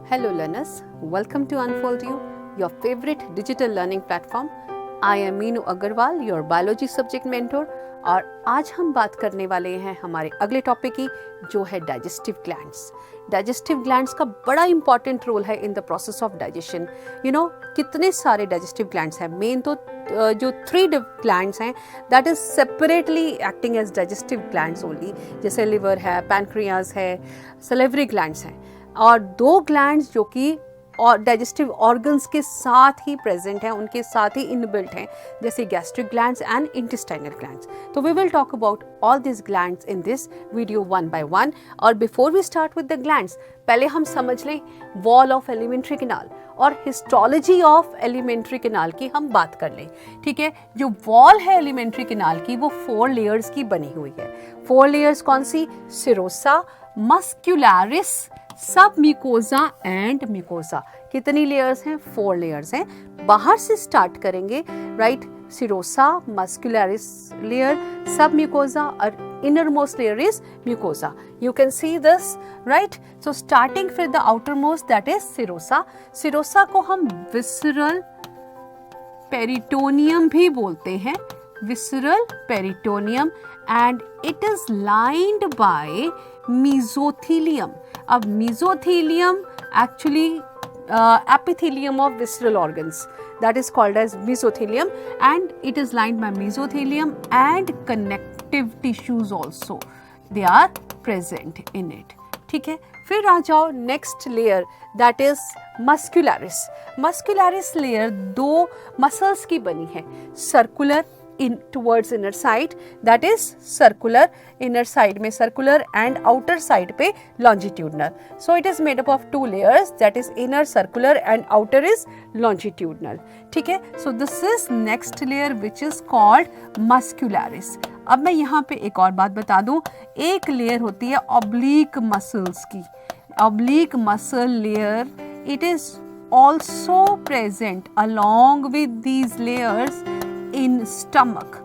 Hello learners, welcome to Unfold You, your favorite digital learning platform. I am Meenu Agarwal, your biology subject mentor और आज हम बात करने वाले हैं हमारे अगले टॉपिक की जो है डाइजेस्टिव ग्लैंड्स. डाइजेस्टिव ग्लैंड्स का बड़ा इंपॉर्टेंट रोल है in the process of digestion. कितने सारे डाइजेस्टिव ग्लैंड्स हैं. मेन तो जो 3 ग्लैंड्स हैं that is separately acting as digestive glands only, जैसे लिवर है, पैनक्रियाज है, सलेवरी ग्लैंड्स हैं, और 2 ग्लैंड्स जो कि और डाइजेस्टिव ऑर्गन्स के साथ ही प्रेजेंट हैं, उनके साथ ही इनबिल्ट हैं, जैसे gastric glands and intestinal glands. तो we will talk about all this glands in this video one by one. और before we start with the glands, पहले हम समझ लें वॉल ऑफ एलिमेंट्री कैनाल और हिस्टोलॉजी ऑफ एलिमेंट्री कैनाल की हम बात कर लें. ठीक है, जो वॉल है एलिमेंट्री कैनाल की वो 4 लेयर्स की बनी हुई है. 4 लेयर्स कौन सी? सिरोसा, मस्क्युलरिस, सब म्यूकोजा एंड म्यूकोजा. कितनी लेयर्स हैं? 4 लेयर्स हैं. बाहर से स्टार्ट करेंगे, राइट? सिरोसा, मस्क्युलरिस लेयर, सब म्यूकोजा और inner most layer is mucosa. You can see this, right? So starting from the outer most that is serosa. Serosa को हम विसरल पेरिटोनियम भी बोलते हैं, visceral peritoneum, and it is lined by mesothelium. अब mesothelium actually epithelium of visceral organs, that is called as mesothelium, and it is lined by mesothelium and connective tissues also they are present in it. ठीक है, फिर आ जाओ next layer that is muscularis. Muscularis layer 2 muscles की बनी है, circular in towards inner side, that is circular, inner side में circular and outer side पे longitudinal. So it is made up of 2 layers, that is inner circular and outer is longitudinal. ठीक है, so this is next layer which is called muscularis. अब मैं यहाँ पे एक और बात बता दूँ, एक लेयर होती है oblique muscles की. Oblique muscle layer, it is also present along with these layers in stomach,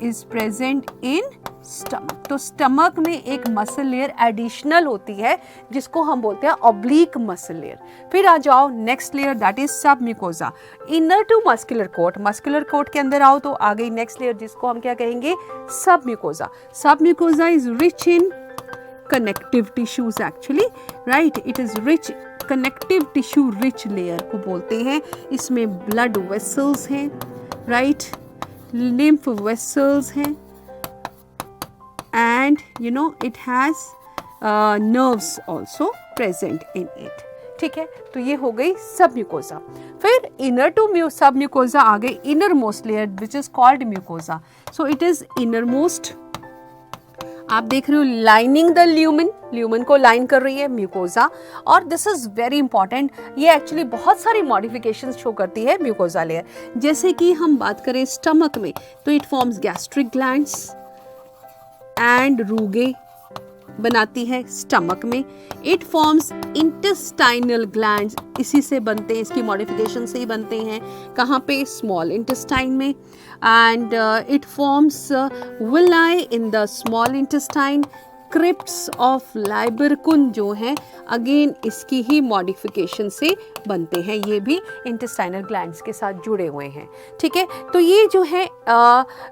is present in stomach. तो स्टमक में एक मसल लेयर एडिशनल होती है जिसको हम बोलते हैं ऑब्लिक मसल लेयर. फिर आ जाओ next layer that is submucosa, inner to muscular coat. Muscular coat के अंदर आओ तो आ गई नेक्स्ट लेयर जिसको हम क्या कहेंगे? सब म्यूकोजा. सब mucosa is rich in connective tissues actually, right? It is rich connective tissue, rich layer को बोलते हैं. इसमें ब्लड वेसल्स हैं, right? Lymph vessels हैं, and it has nerves also present in it. ठीक है, तो ये हो गई सब म्यूकोजा. फिर इनर टू सब म्यूकोजा आ गई inner most layer which is called mucosa. So it is inner most. आप देख रहे हो लाइनिंग द ल्यूमन, ल्यूमन को लाइन कर रही है म्यूकोजा. और दिस इज वेरी इंपॉर्टेंट, ये एक्चुअली बहुत सारी मॉडिफिकेशन शो करती है म्यूकोजा लेयर. जैसे कि हम बात करें स्टमक में तो it forms gastric glands and rugae बनाती है स्टमक में. इट फॉर्म्स इंटेस्टाइनल ग्लैंड्स, इसी से बनते हैं, इसकी मॉडिफिकेशन से ही बनते हैं. कहाँ पे? स्मॉल इंटेस्टाइन में. And it forms villi in the small intestine. Crypts of Lieberkuhn जो हैं अगेन इसकी ही मॉडिफिकेशन से बनते हैं, ये भी इंटेस्टाइनल ग्लैंड्स के साथ जुड़े हुए हैं. ठीक है, तो ये जो है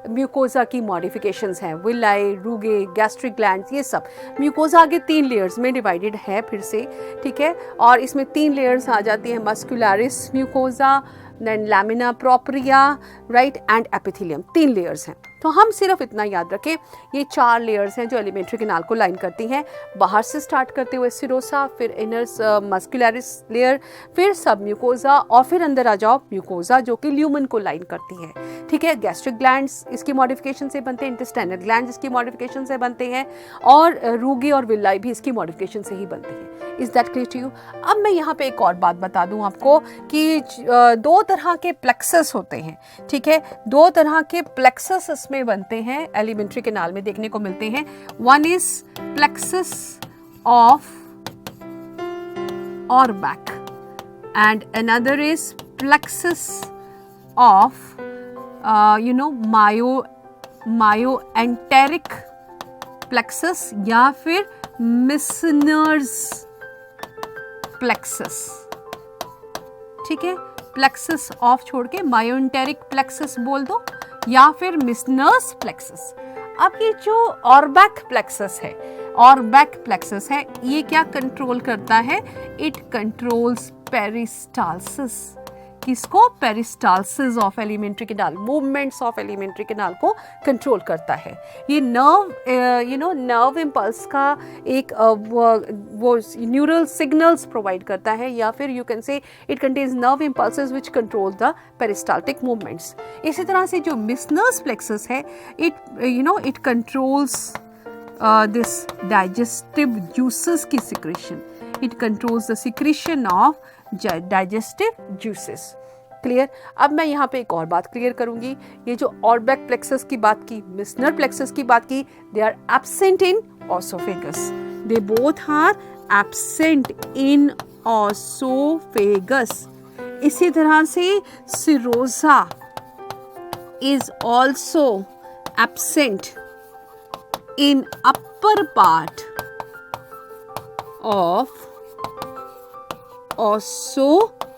म्यूकोजा की मॉडिफिकेशंस हैं, विलाई, रूगे, गैस्ट्रिक ग्लैंड्स, ये सब. म्यूकोजा आगे 3 लेयर्स में डिवाइडेड है फिर से. ठीक है, और इसमें 3 लेयर्स आ जाती हैं, muscularis mucosa, then lamina propria, right, and epithelium. 3 layers हैं. तो हम सिर्फ इतना याद रखें, ये 4 लेयर्स हैं जो एलिमेंट्री कैनाल को लाइन करती हैं. बाहर से स्टार्ट करते हुए सिरोसा, फिर इनर मस्क्युलरिस लेयर, फिर सब म्यूकोजा, और फिर अंदर आ जाओ म्यूकोजा जो कि ल्यूमन को लाइन करती है. ठीक है, गैस्ट्रिक ग्लैंड्स इसकी मॉडिफिकेशन से बनते हैं, इंटेस्टाइनल ग्लैंड्स इसकी मॉडिफिकेशन से बनते हैं, और रूगी और विलाई भी इसकी मॉडिफिकेशन से ही बनते हैं. Is that clear to you? अब मैं यहाँ पे एक और बात बता दूँ आपको कि 2 तरह के प्लेक्सस होते हैं. ठीक है, 2 तरह के प्लेक्सस इसमें बनते हैं, एलिमेंट्री कैनाल में देखने को मिलते हैं. One is plexus of Auerbach and another is plexus of myenteric plexus या फिर मिसनर्स प्लेक्सस, ठीक है, प्लेक्सस ऑफ छोड़ के मायोएंटेरिक प्लेक्सस बोल दो या फिर मिसनर्स प्लेक्सस। अब ये जो ऑर्बैक प्लेक्सस है, ऑर्बैक प्लेक्सस है, ये क्या कंट्रोल करता है? It controls peristalsis. किसको? Peristalsis of alimentary canal, movements of alimentary canal को कंट्रोल करता है। ये नर्व नर्व इम्पल्स का एक वो न्यूरल सिग्नल्स प्रोवाइड करता है, या फिर you can say it contains nerve impulses which control the peristaltic movements. इसी तरह से जो मिसनर्स प्लेक्सस है, it controls this digestive juices की secretion. It controls the secretion of digestive juices. Clear? अब मैं यहाँ पे एक और बात क्लियर करूंगी। ये जो ऑर्बैक प्लेक्सस की बात की, मिसनर प्लेक्सस की बात की, they are absent in oesophagus. They both are absent in oesophagus. इसी तरह से serosa is also absent in upper part of oesophagus.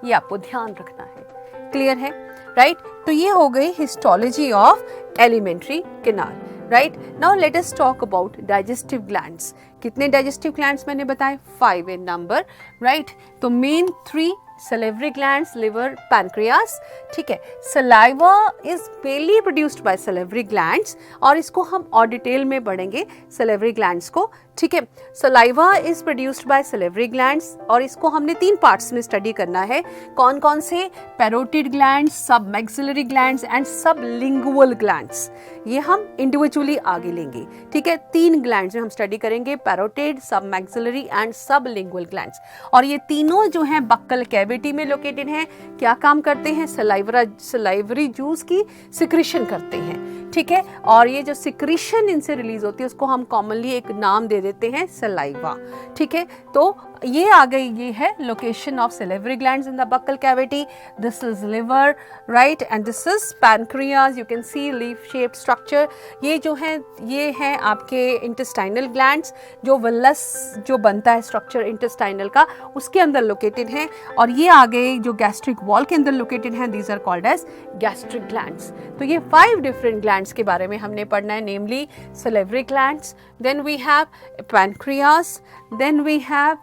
ये आपको ध्यान रखना है। क्लियर है? राइट? तो ये हो गई histology of alimentary canal. Right? Now let us talk about digestive glands. कितने डाइजेस्टिव ग्लैंड्स मैंने बताए? 5 इन नंबर। राइट? तो main 3 salivary glands, liver, pancreas। ठीक है, saliva is mainly produced by salivary glands, और इसको हम और डिटेल में पढ़ेंगे salivary glands को। ठीक है, saliva is produced by salivary glands, और इसको हमने 3 पार्ट्स में स्टडी करना है। कौन कौन से? पैरोटिड ग्लैंड्स, सब मैक्सिलरी ग्लैंड्स एंड सब लिंगुअल ग्लैंड्स। ये हम इंडिविजुअली आगे लेंगे। ठीक है, 3 ग्लैंड्स में हम स्टडी करेंगे, पैरोटिड, सब मैक्सिलरी एंड सब लिंगुअल ग्लैंड्स। और ये तीनों जो हैं बक्कल कैविटी में लोकेटेड हैं। क्या काम करते हैं? सलाइवरी जूस की सिक्रीशन करते हैं। ठीक है, और ये जो सिक्रीशन इनसे रिलीज होती है उसको हम कॉमनली एक नाम दे देते हैं सलाइवा। ठीक है, तो ये आ गई, ये है location of salivary glands in the buccal cavity. This is liver, right, and this is pancreas. You can see leaf shaped structure. ये जो है, ये है आपके intestinal glands, जो वल्लस जो बनता है स्ट्रक्चर इंटेस्टाइनल का, उसके अंदर लोकेटेड है। और ये आ गए जो गैस्ट्रिक वॉल के अंदर लोकेटेड हैं, these are called as gastric glands. तो ये 5 different glands के बारे में हमने पढ़ना है, namely salivary glands, then we have pancreas, then we have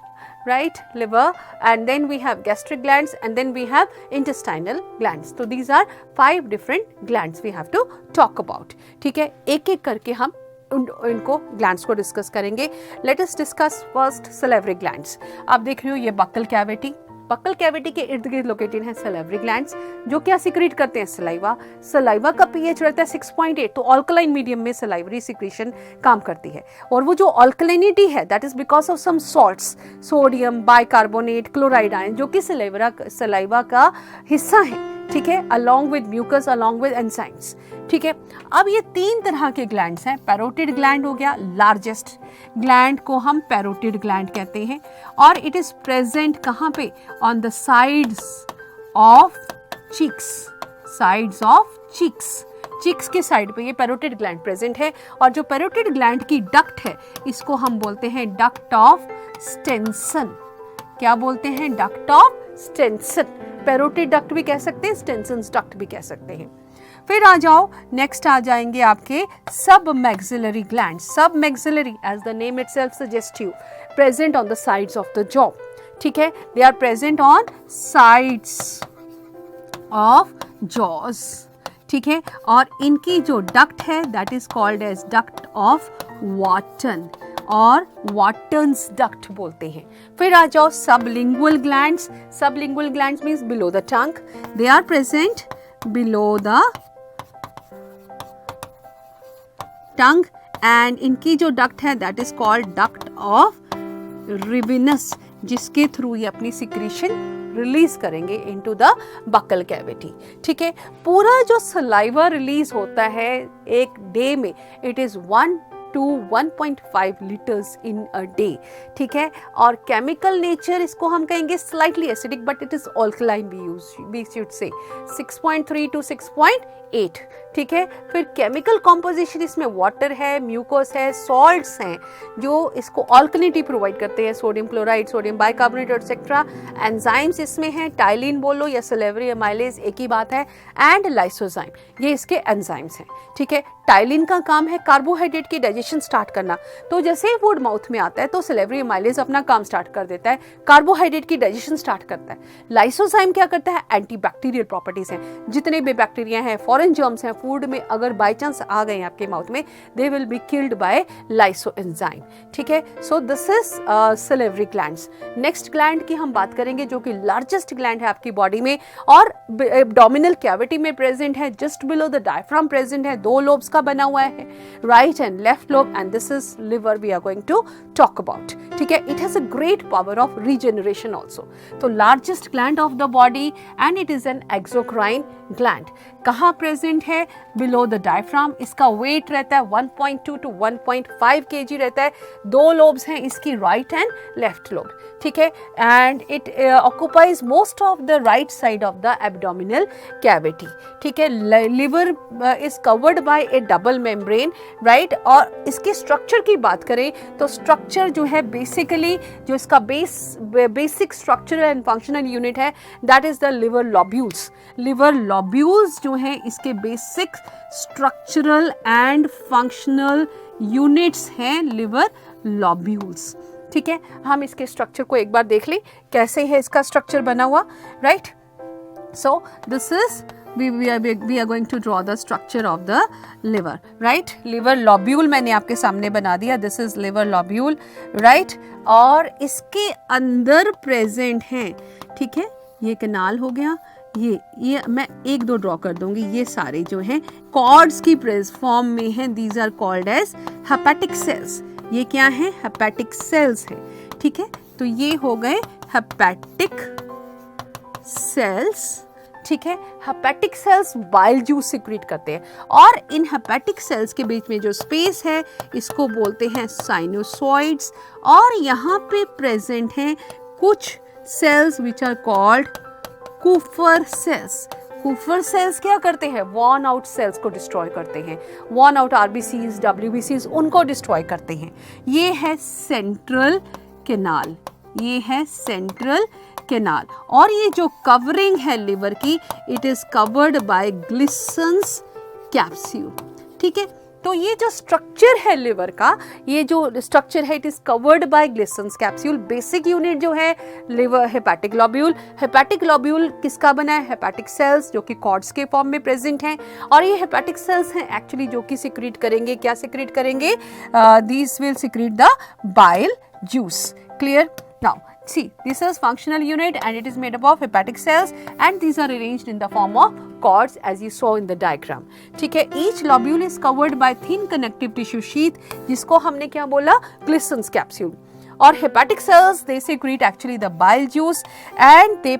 liver, and then we have gastric glands, and then we have intestinal glands. So these are 5 different glands we have to talk about. ठीक है, एक एक करके हम इनको glands को discuss करेंगे। Let us discuss first salivary glands. आप देख रहे हो ये बक्कल कैविटी, बक्कल कैविटी के इर्द गिर्द लोकेटेड है सलेवरी ग्लैंड्स, जो क्या सिक्रीट करते हैं? सलाइवा। सलाइवा का पीएच रहता है 6.8, तो अल्कलाइन मीडियम में सलाइवरी सिक्रीशन काम करती है। और वो जो अल्कलाइनिटी है, that is because of some salts, sodium, bicarbonate, chloride ion, जो कि सलाइवा का हिस्सा है। ठीक है, along with mucus, along with enzymes. ठीक है, अब ये 3 तरह के ग्लैंड्स हैं। पैरोटिड ग्लैंड हो गया, लार्जेस्ट ग्लैंड को हम पैरोटिड ग्लैंड कहते हैं, और इट इज प्रेजेंट कहाँ पे? On the sides of cheeks, sides of cheeks, cheeks के साइड पे ये पैरोटिड ग्लैंड प्रेजेंट है। और जो पैरोटिड ग्लैंड की डक्ट है, इसको हम बोलते हैं डक्ट ऑफ स्टेंसन। क्या बोलते हैं? Duct of Stensen. Parotid duct भी कह सकते हैं, स्टेंसन्स डक्ट भी कह सकते हैं। फिर आ जाओ, नेक्स्ट आ जाएंगे आपके submaxillary gland. Submaxillary, as the name itself suggest you, present on the sides of the jaw. ठीक है, they are present on sides of jaws. ठीक है, और इनकी जो डक्ट है, that is called as duct of Wharton, और Wharton's duct बोलते हैं। फिर आ जाओ sublingual glands. Sublingual glands means below the tongue, they are present below the tongue, and इनकी जो डक्ट है, that is called duct of Rivinus, जिसके थ्रू ये अपनी सिक्रीशन रिलीज करेंगे इनटू द बक्कल कैविटी। ठीक है, पूरा जो सलाइवा रिलीज होता है एक डे में, it is 1 to 1.5 litres in a day. ठीक है, और केमिकल नेचर इसको हम कहेंगे slightly acidic, but it is alkaline, we should say 6.3 to 6.8। ठीक है। फिर केमिकल कॉम्पोजिशन इसमें वाटर है, म्यूकोस है, सॉल्ट्स हैं जो इसको ऑल्कलिनिटी प्रोवाइड करते हैं, sodium chloride, sodium bicarbonate etcetera. Enzymes इसमें हैं, टाइलिन बोलो या सिलेवरी एमाइलेज एक ही बात है, एंड लाइसोजाइम, ये इसके एंजाइम्स हैं, ठीक है। टाइलिन का काम है कार्बोहाइड्रेट की डाइजेशन स्टार्ट करना, तो जैसे फूड माउथ में आता है तो सिलेवरी एमाइलेज अपना काम स्टार्ट कर देता है, कार्बोहाइड्रेट की डाइजेशन स्टार्ट करता है। लाइसोजाइम क्या करता है, एंटीबैक्टीरियल प्रॉपर्टीज हैं, जितने भी बैक्टीरिया हैं, फॉरेन जर्म्स हैं, फूड में अगर बाय चांस आ गए आपके माउथ में, they will be killed by lysozyme, ठीक है। So this is salivary glands. Next gland की हम बात करेंगे जो कि लार्जेस्ट ग्लैंड है आपकी बॉडी में और एब्डोमिनल कैविटी में प्रेजेंट है, just below the diaphragm present है, 2 लोब्स का बना हुआ है, right and left lobe, and this is liver we are going to talk about, ठीक है। It has a great power of regeneration also. तो largest gland of the body and it is an exocrine gland. कहाँ present है, below the diaphragm. इसका weight रहता है 1.2 to 1.5 kg रहता है। 2 लोब्स हैं इसकी, राइट एंड लेफ्ट लोब, ठीक है। And it occupies most of the right side of the abdominal cavity, ठीक है। Liver is covered by A double membrane, right. और इसके स्ट्रक्चर की बात करें तो स्ट्रक्चर जो है बेसिकली जो इसका basic structural and functional unit है, that is the liver lobules. Liver lobules जो हैं इसके basic structural and functional units हैं लिवर लॉब्यूल्स, ठीक है। हम इसके स्ट्रक्चर को एक बार देख लें, कैसे है इसका स्ट्रक्चर बना हुआ, right. So this is we are going to draw the structure of the liver, right. liver lobule मैंने आपके सामने बना दिया, this is liver lobule, right. और इसके अंदर प्रेजेंट हैं, ठीक है। ये कैनाल हो गया, ये मैं 1-2 ड्रॉ कर दूंगी। ये सारे जो हैं कॉर्ड्स की फॉर्म में हैं, these are called as hepatic cells. ये क्या है, हेपेटिक सेल्स है, ठीक है। तो ये हो गए हेपेटिक सेल्स, ठीक है। Hepatic sales bile juice secrete करते हैं और इन हेपेटिक सेल्स के बीच में जो स्पेस है इसको बोलते हैं साइनोसॉइड्स। और यहाँ पे प्रेजेंट हैं कुछ cells which are called Kupffer cells. Kupffer cells क्या करते हैं, वॉर्न आउट सेल्स को डिस्ट्रॉय करते हैं, वॉर्न आउट आरबीसीज, डब्ल्यूबीसीज उनको डिस्ट्रॉय करते हैं। ये है सेंट्रल कैनाल, ये है सेंट्रल कैनाल। और ये जो कवरिंग है लिवर की, it is covered by Glisson's capsule, ठीक है। तो ये जो स्ट्रक्चर है लिवर का, ये जो स्ट्रक्चर है it is covered by Glisson's capsule. Basic unit जो है liver hepatic lobule. Hepatic lobule किसका बना है, हेपेटिक सेल्स जो कि कॉर्ड्स के फॉर्म में प्रेजेंट हैं। और ये हेपेटिक सेल्स हैं एक्चुअली जो कि सिक्रीट करेंगे, क्या सिक्रीट करेंगे, these will secrete the bile juice, clear. Now see, this is functional unit and it is made up of hepatic cells and these are arranged in the form of cords as you saw in the diagram, ठीक है। Each lobule is covered by thin connective tissue sheath जिसको हमने क्या बोला, Glissen's capsule। और hepatic cells they secrete actually the bile juice and they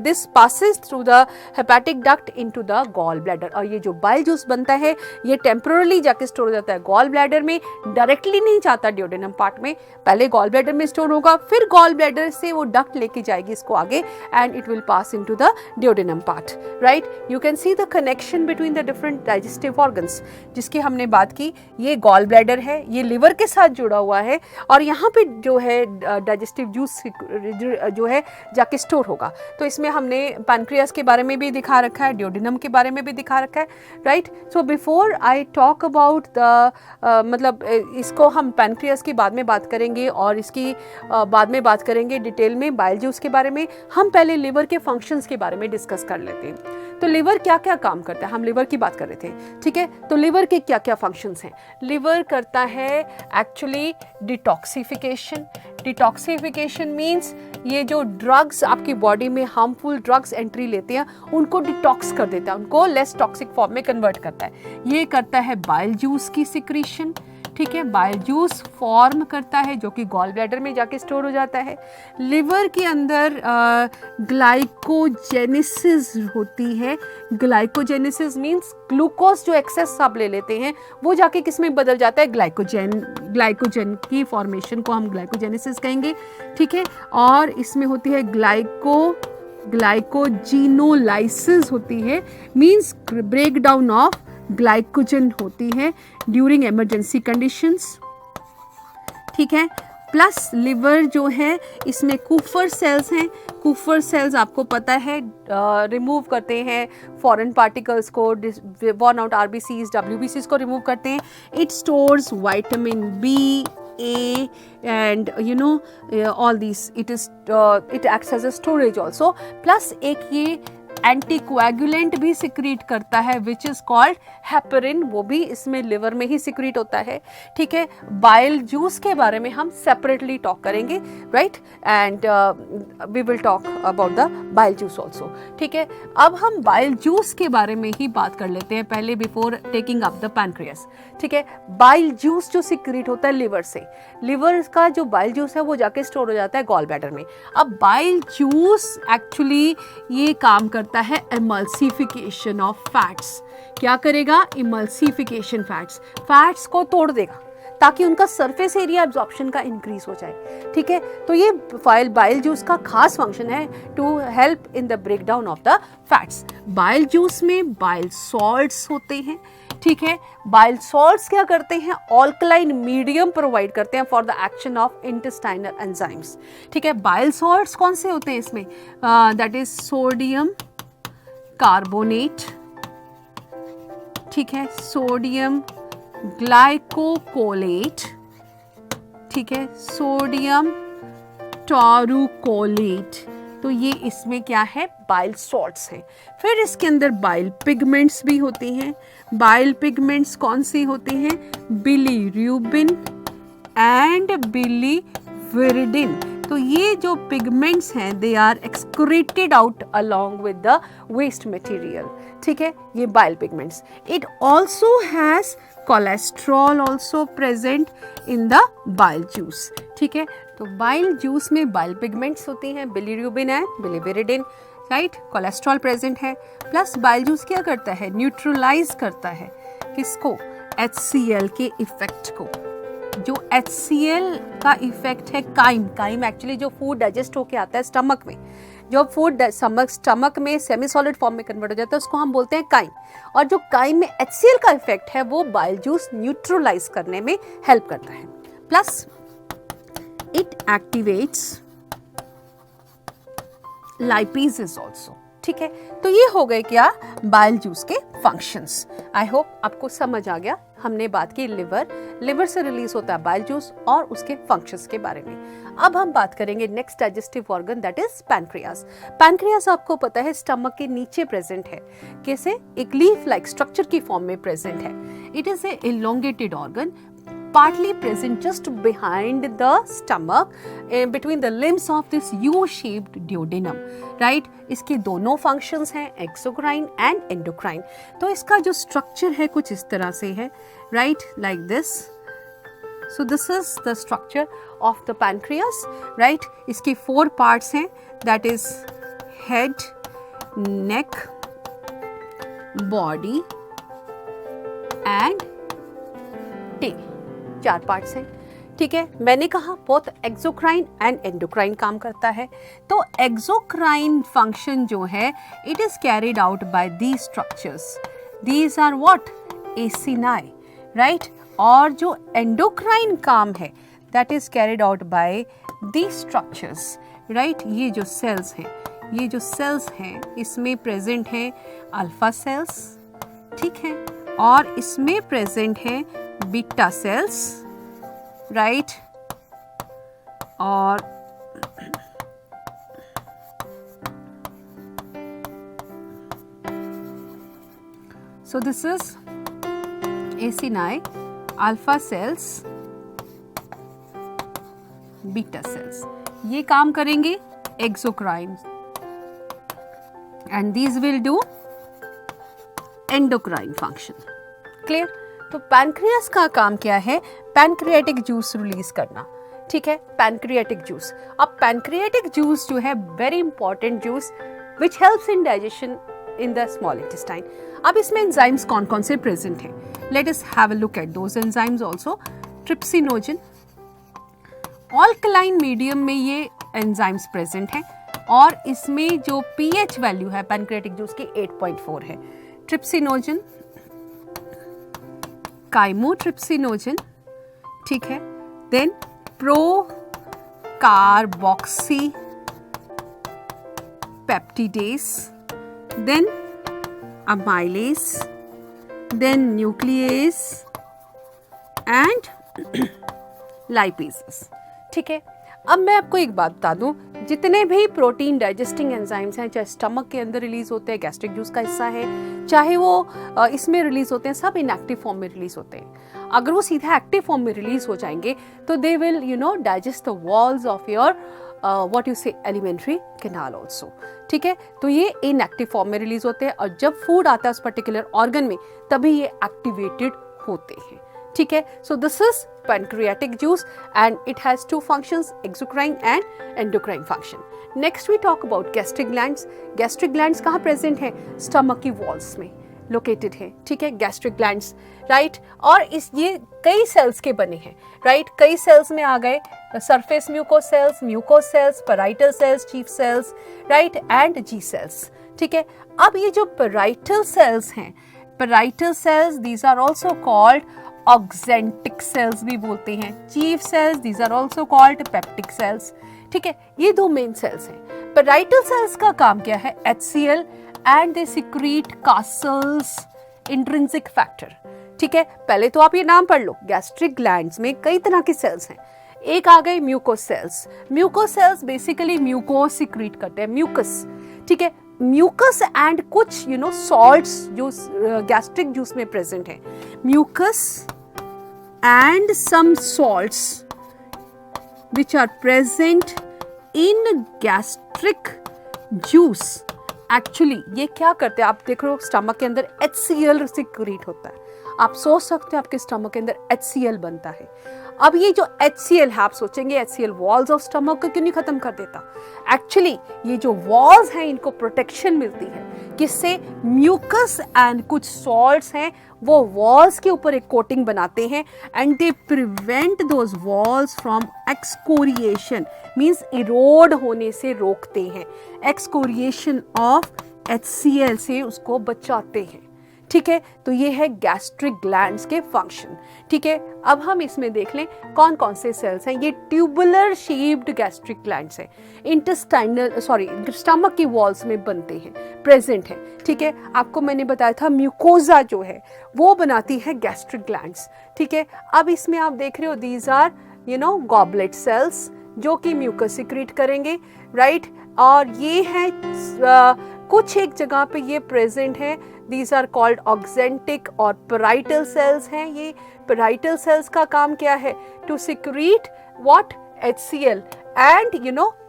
this passes through the hepatic duct into the gall bladder। और ये जो bile juice बनता है ये temporarily जाके स्टोर हो जाता है gall bladder में, directly नहीं जाता duodenum part में, पहले gall bladder में स्टोर होगा, फिर gall bladder से वो duct लेके जाएगी इसको आगे and it will pass into the duodenum part, right। You can see the connection between the different digestive organs जिसकी हमने बात की। ये gall bladder है, ये liver के साथ जुड़ा हुआ है और यहाँ पे जो है डाइजेस्टिव जूस जो है जाके स्टोर होगा। तो इसमें हमने पैनक्रियास के बारे में भी दिखा रखा है, ड्यूडेनम के बारे में भी दिखा रखा है, right. So before I talk about the मतलब इसको हम पैनक्रियास की बाद में बात करेंगे और इसकी बाद में बात करेंगे डिटेल में बाइल जूस के बारे में। हम पहले लिवर के फंक्शंस के बारे में डिस्कस कर लेते हैं। तो लिवर क्या क्या काम करता है, हम लिवर की बात कर रहे थे, ठीक है। तो लिवर के क्या क्या फंक्शंस हैं, लिवर करता है एक्चुअली डिटॉक्सिफिकेशन। डिटॉक्सिफिकेशन मीन्स ये जो ड्रग्स आपकी बॉडी में हार्मफुल ड्रग्स एंट्री लेते हैं उनको डिटॉक्स कर देता है, उनको लेस टॉक्सिक फॉर्म में कन्वर्ट करता है। ये करता है बाइल जूस की सिक्रीशन, ठीक है। बाइल जूस फॉर्म करता है जो कि गॉल ब्लैडर में जाके स्टोर हो जाता है। लिवर के अंदर ग्लाइकोजेनेसिस होती है। ग्लाइकोजेनेसिस मींस ग्लूकोज जो एक्सेस आप ले लेते हैं वो जाके किस में बदल जाता है, ग्लाइकोजन की फॉर्मेशन को हम ग्लाइकोजेनेसिस कहेंगे, ठीक है। और इसमें होती है ग्लाइकोजिनोलाइसिस होती है, means break down of glycogen होती है ड्यूरिंग इमरजेंसी कंडीशंस, ठीक है। प्लस लिवर जो है इसमें कूफर सेल्स हैं, कूफर सेल्स आपको पता है रिमूव करते हैं फॉरेन पार्टिकल्स को, वॉर्न आउट आरबीसीज डब्ल्यूबीसीज को रिमूव करते हैं। It stores vitamin B, A and all these, it acts as a storage also, plus एक ये एंटीकोएगुलेंट भी सिक्रीट करता है विच इज कॉल्ड हेपरिन, वो भी इसमें लिवर में ही सिक्रीट होता है, ठीक है। बाइल जूस के बारे में हम सेपरेटली टॉक करेंगे, right, and we will talk about the bile juice also, ठीक है। अब हम बाइल जूस के बारे में ही बात कर लेते हैं पहले before taking up the pancreas, ठीक है। बाइल जूस जो सिक्रीट होता है लिवर से, लिवर का जो बाइल जूस है वो जाके स्टोर हो जाता है गॉल ब्लैडर में। अब बाइल जूस एक्चुअली ये काम करता है इमल्सिफिकेशन ऑफ फैट्स। क्या करेगा? इमल्सिफिकेशन, फैट्स को तोड़ देगा ताकि उनका सरफेस एरिया एब्जॉर्प्शन का इंक्रीज हो जाए, ठीक है। तो ये बाइल जूस का खास फंक्शन है to help in the breakdown of the fats. Bile juice में बाइल सॉल्ट्स होते हैं, ठीक है। बाइल सॉल्ट्स क्या करते हैं? ऑल्कलाइन मीडियम प्रोवाइड करते हैं for the action of intestinal enzymes, ठीक है। बाइल सॉल्ट्स कौन से होते हैं इसमें? दैट इज सोडियम कार्बोनेट, ठीक है, सोडियम ग्लाइकोकोलेट, ठीक है, सोडियम टॉरुकोलेट। तो ये इसमें क्या है? बाइल सॉल्ट्स हैं। फिर इसके अंदर बाइल पिगमेंट्स भी होती हैं। बाइल पिगमेंट्स कौन सी होती हैं? Bilirubin and biliverdin. तो ये जो पिगमेंट्स हैं they are excreted out along with the waste material, ठीक है, ये bile pigments. It also has cholesterol also present in the bile juice, ठीक है। तो बाइल जूस में बाइल पिगमेंट्स होती हैं, bilirubin and biliverdin, right, cholesterol present है। प्लस बाइल जूस क्या करता है? न्यूट्रलाइज करता है किसको? HCl के इफेक्ट को। जो HCl का इफेक्ट है काइम एक्चुअली जो फूड डाइजेस्ट होके आता है स्टमक में, जो फूड स्टमक में सेमी सॉलिड फॉर्म में कन्वर्ट हो जाता है उसको हम बोलते हैं काइम। और जो काइम में HCl का इफेक्ट है वो बाइल जूस न्यूट्रलाइज करने में हेल्प करता है। Plus it activates lipases also, ठीक है। तो ये हो गए क्या? बाइल जूस के फंक्शंस। आई होप आपको समझ आ गया। हमने बात की लिवर से रिलीज होता है बाइल जूस और उसके फंक्शंस के बारे में। अब हम बात करेंगे next digestive organ that is pancreas. Pancreas आपको पता है स्टमक के नीचे प्रेजेंट है, कैसे? एक लीफ लाइक स्ट्रक्चर की फॉर्म में प्रेजेंट है। It is a elongated organ partly present just behind the stomach between the limbs of this U-shaped duodenum, right? इसके दोनों functions हैं exocrine and endocrine। तो इसका जो structure है कुछ इस तरह से है, right, like this। So this is the structure of the pancreas, right? इसके 4 parts हैं, that is head, neck, body and tail। 4 parts हैं, ठीक है। मैंने कहा बोथ एक्सोक्राइन एंड एंडोक्राइन काम करता है। तो एक्सोक्राइन फंक्शन जो है it is carried out by these structures, these are what? Acini, right. और जो एंडोक्राइन काम है that is carried out by these structures, right. ये जो सेल्स हैं इसमें प्रेजेंट है अल्फा सेल्स, ठीक है, और इसमें प्रेजेंट है बीटा सेल्स, राइट। और so this is acini, alpha cells, beta cells। ये काम करेंगे exocrine and these will do endocrine function। Clear? तो पैनक्रियास का काम क्या है? पैनक्रियाटिक जूस रिलीज करना, ठीक है, पैनक्रियाटिक जूस। अब पैनक्रियाटिक जूस जो है very important juice which helps in digestion in the small intestine. अब इसमें एंजाइम्स कौन कौन से प्रेजेंट हैं? Let us have a look at those enzymes also. Trypsinogen, alkaline medium में ये एंजाइम्स प्रेजेंट हैं और इसमें जो pH वैल्यू है पैनक्रियाटिक जूस की 8.4 है। ट्रिप्सिनोजन, काइमोट्रिप्सिनोजन, ठीक है, then procarboxypeptidase, then amylase, then nucleus and lipases. ठीक है, अब मैं आपको एक बात बता दूं, जितने भी प्रोटीन डाइजेस्टिंग एंजाइम्स हैं, चाहे स्टमक के अंदर रिलीज होते हैं, गैस्ट्रिक जूस का हिस्सा है, चाहे वो इसमें रिलीज होते हैं, सब इनएक्टिव फॉर्म में रिलीज होते हैं। अगर वो सीधा एक्टिव फॉर्म में रिलीज हो जाएंगे तो they will digest the walls of your what you से एलिमेंट्री कैनाल ऑल्सो। ठीक है, तो ये इनएक्टिव फॉर्म में रिलीज होते हैं और जब फूड आता है उस पर्टिकुलर ऑर्गन में तभी ये एक्टिवेटेड होते हैं। ठीक है, so this is pancreatic juice and it has two functions, exocrine and endocrine function. Next we talk about gastric glands. Gastric glands कहाँ present है? Stomach की walls में located है। ठीक है, gastric glands, right? और ये कई cells के बने हैं, right? कई cells में आ गए surface mucous cells, parietal cells, chief cells, right? and G cells. ठीक है, अब ये जो parietal cells हैं, parietal cells, these are also called oxyntic cells भी बोलते हैं, chief cells, these are also called peptic cells. ठीक है, ये दो मेन सेल्स हैं। पेराइटल सेल्स का काम क्या है? HCl and they secrete Castle's intrinsic factor. ठीक है, पहले तो आप ये नाम पढ़ लो, गैस्ट्रिक ग्लैंड्स में कई तरह के सेल्स हैं। एक आ गए mucous cells. Mucous cells basically mucous secrete करते हैं, म्यूकस। ठीक है, म्यूकस एंड कुछ सॉल्ट्स जो गैस्ट्रिक जूस में प्रेजेंट है, mucus and some salts which are present in gastric juice. Actually ये क्या करते हैं, आप देख रहे हो स्टमक के अंदर HCl सिक्रीट होता है। आप सोच सकते हो आपके स्टमक के अंदर HCl बनता है। अब ये जो HCl है, आप सोचेंगे HCl वॉल्स ऑफ स्टमक को क्यों नहीं खत्म कर देता? एक्चुअली ये जो वॉल्स हैं इनको प्रोटेक्शन मिलती है, किससे? म्यूकस एंड कुछ सॉल्ट्स हैं वो वॉल्स के ऊपर एक कोटिंग बनाते हैं and they prevent those walls from excoriation, means Erode होने से रोकते हैं। एक्सकोरिएशन ऑफ HCl से उसको बचाते हैं। ठीक है, तो ये है गैस्ट्रिक ग्लैंड्स के फंक्शन। ठीक है, अब हम इसमें देख लें कौन कौन से सेल्स हैं। ये ट्यूबुलर शेप्ड गैस्ट्रिक ग्लैंड्स हैं, स्टमक की वॉल्स में बनते हैं, प्रेजेंट है। ठीक है, आपको मैंने बताया था म्यूकोजा जो है वो बनाती है गैस्ट्रिक ग्लैंड्स। ठीक है, अब इसमें आप देख रहे हो दीज आर गॉबलेट सेल्स जो कि म्यूकस सिक्रीट करेंगे, राइट? और ये है कुछ एक जगह पे ये प्रेजेंट है, these are called ऑक्जेंटिक और parietal cells हैं। ये parietal cells का काम क्या है? To secrete what? HCl and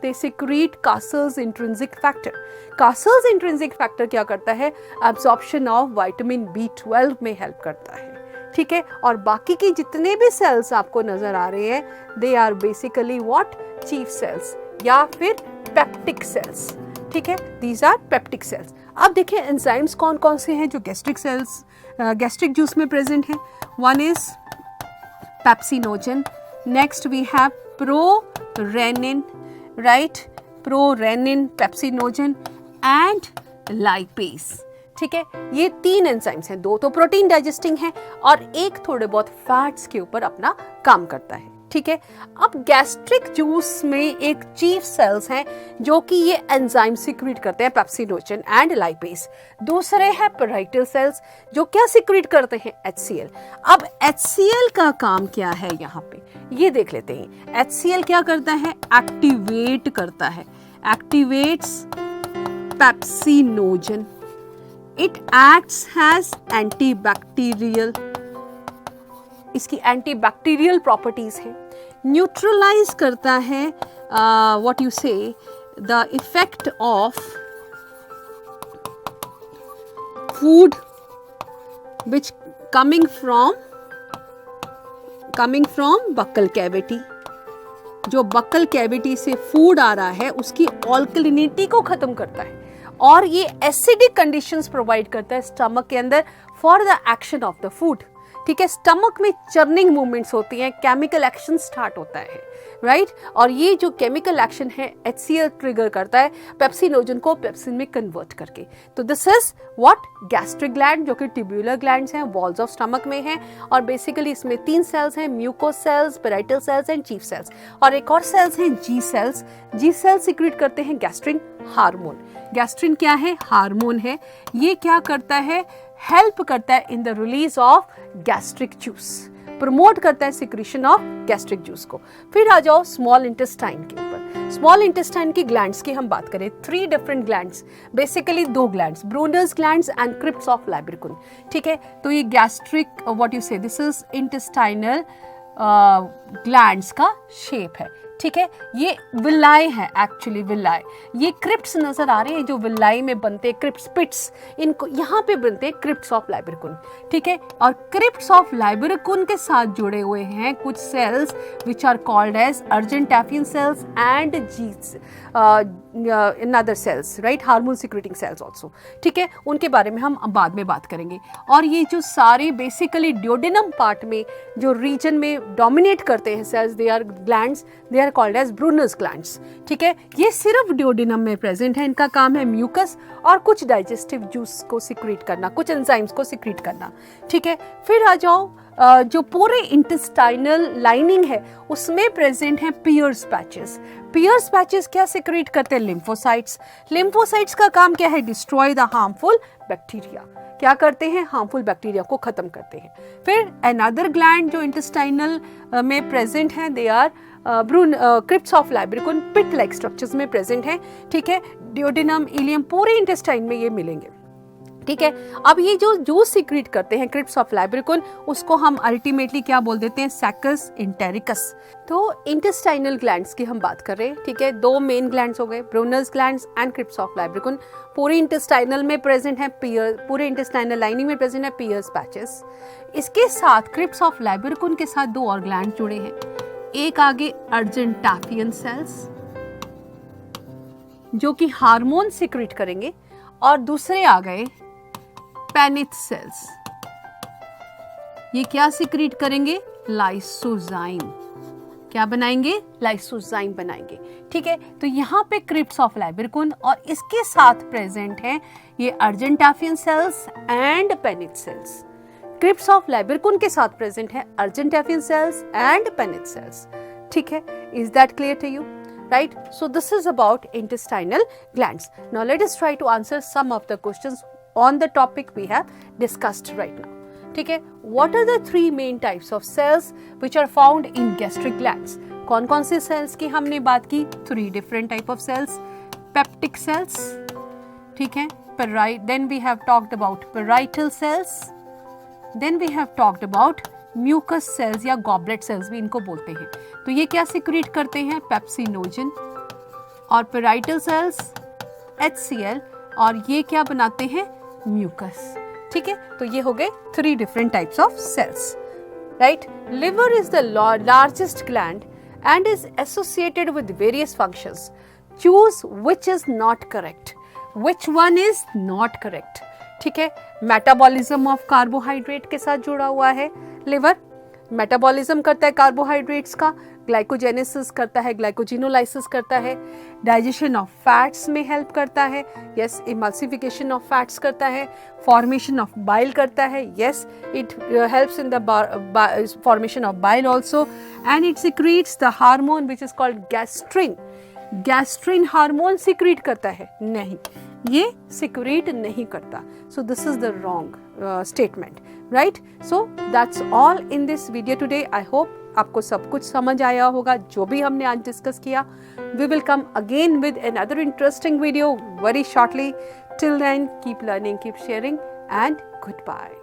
they secrete Cassell's intrinsic factor. Cassell's intrinsic factor क्या करता है? Absorption of vitamin B12 में हेल्प करता है। ठीक है, और बाकी की जितने भी सेल्स आपको नजर आ रहे हैं they are basically what? Chief cells या फिर peptic cells। ठीक है, these are peptic cells। अब देखिए एंजाइम्स कौन कौन से हैं जो गैस्ट्रिक जूस में प्रेजेंट हैं। One is pepsinogen, next we have prorennin, right? Prorennin, pepsinogen and lipase. ठीक है, ये 3 एंजाइम्स हैं, 2 तो प्रोटीन डाइजेस्टिंग है और एक थोड़े बहुत फैट्स के ऊपर अपना काम करता है। ठीक है, अब गैस्ट्रिक जूस में एक चीफ सेल्स हैं जो कि ये एंजाइम सिक्रीट करते हैं, पेप्सिनोजन एंड लाइपेज। दूसरे हैं पेराइटल सेल्स जो क्या सिक्रीट करते हैं? HCl। अब HCl का काम क्या है यहाँ पे, ये देख लेते हैं। HCl क्या करता है? एक्टिवेट करता है, activates pepsinogen. It acts as antibacterial, इसकी एंटीबैक्टीरियल प्रॉपर्टीज हैं। न्यूट्रलाइज करता है what you say the effect of food which coming from buccal cavity. जो बक्कल कैविटी से फूड आ रहा है उसकी ऑल्कलिनिटी को खत्म करता है और ये एसिडिक कंडीशंस प्रोवाइड करता है स्टमक के अंदर for the action of the food. ठीक है, स्टमक में चर्निंग मूवमेंट्स होती हैं, केमिकल एक्शन स्टार्ट होता है, राइट और ये जो केमिकल एक्शन है HCl ट्रिगर करता है पेप्सिनोजन को पेप्सिन में कन्वर्ट करके। तो this is what, gastric gland, जो कि ट्यूब्यूलर ग्लैंड्स हैं, वॉल्स ऑफ स्टमक में हैं और बेसिकली इसमें 3 सेल्स हैं, mucous cells, parietal cells and chief cells, और एक और सेल्स हैं G cells. G cells secrete करते हैं गैस्ट्रिन हार्मोन। गैस्ट्रिन क्या है, हार्मोन है। ये क्या करता है, हेल्प करता है in the release of gastric juice, promote करता है सिक्रीशन ऑफ गैस्ट्रिक जूस को। फिर आ जाओ स्मॉल इंटेस्टाइन के ऊपर। स्मॉल इंटेस्टाइन की ग्लैंड्स की हम बात करें, 3 different glands, basically 2 glands, Brunner's glands and crypts of Lieberkuhn. ठीक है, तो ये gastric what you say, this is intestinal glands का शेप है। ठीक है, ये विलाई है, एक्चुअली विलाई। ये क्रिप्ट्स नजर आ रहे हैं जो विलाई में बनते हैं, क्रिप्ट्स पिट्स, इनको यहाँ पे बनते हैं क्रिप्ट्स ऑफ लाइब्रिकुन। ठीक है, और क्रिप्ट्स ऑफ लाइब्रिकुन के साथ जुड़े हुए हैं कुछ cells which are called as argentaffin cells and these another cells, right, hormone secreting cells also. ठीक है, उनके बारे में हम बाद में बात करेंगे। और ये जो सारे बेसिकली ड्यूडेनम पार्ट में जो रीजन में डोमिनेट करते हैं cells, they are glands, they are called as Brunner's glands. ठीक है, ये सिर्फ ड्यूडेनम में प्रेजेंट है, इनका काम है म्यूकस और कुछ डाइजेस्टिव जूस को सिक्रीट करना, कुछ एंजाइम्स को सिक्रीट करना। ठीक है, फिर आ जाओ जो पूरे इंटेस्टाइनल लाइनिंग है उसमें प्रेजेंट है पियर्स पैचेस। पियर्स पैचेस क्या सिक्रीट करते हैं, लिम्फोसाइट्स। लिम्फोसाइट्स का काम क्या है, डिस्ट्रॉय द हार्मफुल बैक्टीरिया। क्या करते हैं, हार्मफुल बैक्टीरिया को खत्म करते हैं। फिर अनदर ग्लैंड जो इंटेस्टाइनल में प्रेजेंट है, they are crypts of Lieberkuhn, pit like structures में प्रेजेंट है। ठीक है, ड्यूडेनम, इलियम, पूरे इंटेस्टाइन में ये मिलेंगे। ठीक है, अब ये जो जूस सिक्रीट करते हैं क्रिप्ट्स ऑफ लैब्रिकुन, उसको हम अल्टीमेटली क्या बोल देते हैं, सैकस इंटेरिकस। तो इंटेस्टाइनल ग्लैंड्स की हम बात कर रहे हैं। ठीक है, 2 मेन ग्लैंड्स हो गए, Brunner's glands and crypts of Lieberkuhn. पूरे इंटेस्टाइनल में प्रेजेंट है पियर, पूरे इंटेस्टाइनल लाइनिंग में प्रेजेंट है पियर्स पैचेस। इसके साथ क्रिप्ट्स ऑफ लैब्रिकुन के साथ 2 और ग्लैंड जुड़े हैं। एक आगे अर्जेंटाफियन सेल्स जो कि हार्मोन सिक्रीट करेंगे, और दूसरे आ गए पेनिथ सेल्स। ये क्या सिक्रीट करेंगे, लाइसोजाइम। क्या बनाएंगे, लाइसोजाइम बनाएंगे। ठीक है, तो यहाँ पे क्रिप्ट्स ऑफ लैब्रिकुन और इसके साथ प्रेजेंट है ये argentaffin cells and Paneth cells. Crypts of Lieberkuhn के साथ प्रेजेंट है argentaffin cells and Paneth cells. ठीक है, is that clear to you? Right, so this is about intestinal glands. Now let us try to answer some of the questions on the topic we have discussed right now. ठीक है, what are the 3 main types of cells which are found in gastric glands? कौन कौन से cells की हमने बात की, 3 different type of cells, peptic cells, ठीक है, then we have talked about parietal cells, then we have talked about mucus cells या गॉबलेट सेल्स भी इनको बोलते हैं। तो ये क्या सिक्रीट करते हैं, पेप्सिनोजन, और पेराइटल सेल्स HCl, और ये क्या बनाते हैं, म्यूकस। ठीक है, तो ये हो गए 3 different types of cells, right. Liver is the largest gland and is associated with various functions. Choose which is not correct, which one is not correct. ठीक है, मेटाबॉलिज्म ऑफ कार्बोहाइड्रेट के साथ जुड़ा हुआ है लिवर। मेटाबॉलिज्म करता है carbohydrates का, ग्लाइकोजेनेसिस करता है, ग्लाइकोजिनोलाइसिस करता है, डाइजेशन ऑफ फैट्स में हेल्प करता है, यस, इमल्सिफिकेशन ऑफ फैट्स करता है, फॉर्मेशन ऑफ बाइल करता है, yes, it helps in the formation of bile also, and it secretes the hormone which is called gastrin. Gastrin hormone secrete करता है, नहीं, ये सिक्रीट नहीं करता। सो this is the wrong statement, right. So that's all in this video today. I hope आपको सब कुछ समझ आया होगा जो भी हमने आज डिस्कस किया। We will come again with another interesting video very shortly. Till then keep learning, keep sharing and good bye.